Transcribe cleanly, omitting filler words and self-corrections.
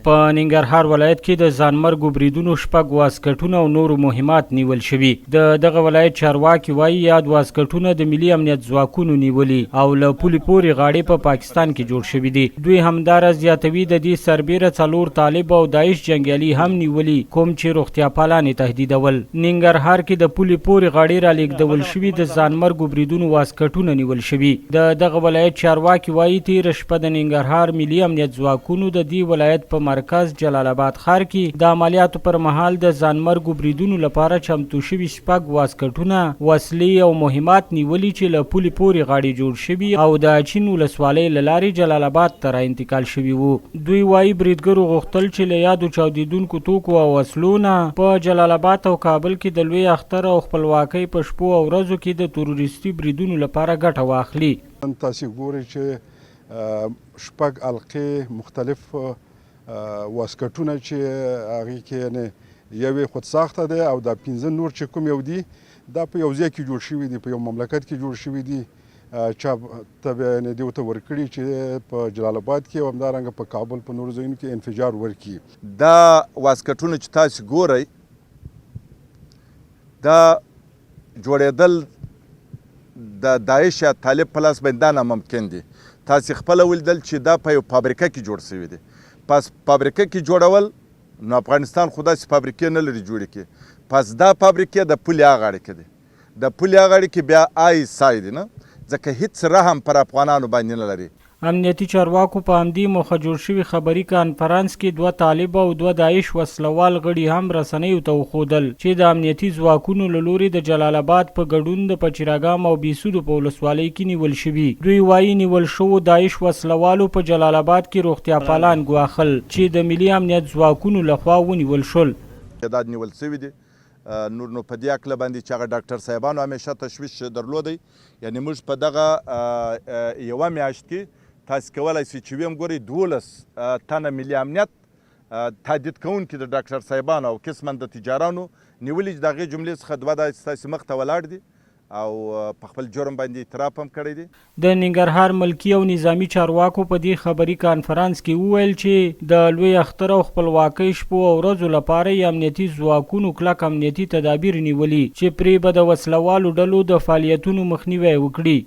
په ننګرهار ولایت کې د ځانمرګو بریدونو 6 واسکټونه او نورو مهمات نیول شوي. دغه ولایت چارواکي وایي یاد واسکټونه د ملي امنیت ځواکونو نیولي او له پولې پورې غاړې په پاکستان کې جوړ شوي دي. دوی همداراز زیاتوي د دې سربیره 4 طالب او داعش جنګیالي هم نیولي کوم چې روغتیا پالانې تهدیدول. ننګرهار کې د پولې پورې غاړې را لیږدول شوي د ځانمرګو بریدونو واسکټونه نیول شوي. دغه ولایت چارواکي وایي تېره شپه د ننګرهار ملي امنیت ځواکونو د دې ولایت په مرکز جلال آباد ښار کې د عملیاتو پر مهال د ځانمرګو بریدونو لپاره چمتو شوي 6 واسکټونه، وسلې او مهمات نیولي چې له پولې پورې غاړې جوړ شوي او د اچین ولسوالۍ له لارې جلال آباد ته را انتقال شوي وو. دوی وایي بریدګرو غوښتل چې له یادو چاودېدونکو توکو او وسلو نه په جلال آباد او کابل کې د لوی اختر او خپلواکۍ په شپو او ورځو کې د تروریستي بریدونو لپاره ګټه واخلي. تاسو ګورئ چې 6 حلقې مختلف واسکټونه چې هغې کې یعنې یوې خود ساخته دی او دا 15 نور چې کوم یو دي دا په یو ځای کې جوړ شوي دي، په یو مملکت کې جوړ شوي دي. چا ته یعنې دې ورته ورکړي چې په جلال آباد کې او همدارنګه په کابل په نورو ځایونو کې انفجار ورکړي. دا واسکټونه چې تاسو ګورئ دا جوړېدل د داعش یا طالب په لاس باندې دا ناممکن دي. تاسو خپله ولیدل چې دا په یو فابریکه کې جوړ شوي دي. پس فابریکه کې جوړول نو افغانستان خو داسې فابریکې نه لري جوړې کړي. پس دا فابریکې د پولې هغه اړې کې دي. د پولې هغه اړې کې بیا ISI دي نه، ځکه هېڅ رحم پر افغانانو باندې نه لري. امنیتي چارواکو په همدې موخه جوړ شوي خبري کانفرانس کې 2 طالب او 2 داعش وسلوال غړي هم رسنیو ته وښودل چې د امنیتي ځواکونو له لوري د جلال آباد په ګډون د پچراګام او بیسودو په ولسوالۍ کې نیول شوي. دوی وایي نیول شوو داعش وسلوالو په جلال آباد کې روغتیا پالان ګواښل چې د ملي امنیت ځواکونو لخوا ونیول شول. تعداد نیول شوي دي. نور نو په دې عقله باندې چې هغه ډاکټر صاحبانو همیشه تشویش درلودی. یعنې موږ په دغه یوه میاشت کې تاسو کولی شئ چې ویم ګورئ 12 تنه ملي امنیت تهدید کوونکي د ډاکټر صاحبانو او قسما د تجارانو نیولي چې د هغې جملې څخه 2 داسې ستاسې مخ ته ولاړ دي او په خپل جرم باندې اعتراف هم کړی دی. د ننګرهار ملکي او نظامي چارواکو په دې خبري کانفرانس کې وویل چې د لوی اختر او خپلواکۍ شپو او ورځو لپاره یې امنیتي ځواکونو کلک امنیتي تدابیر نیولي چې پرې به د وسلوالو ډلو د فعالیتونو مخنیوی وکړي.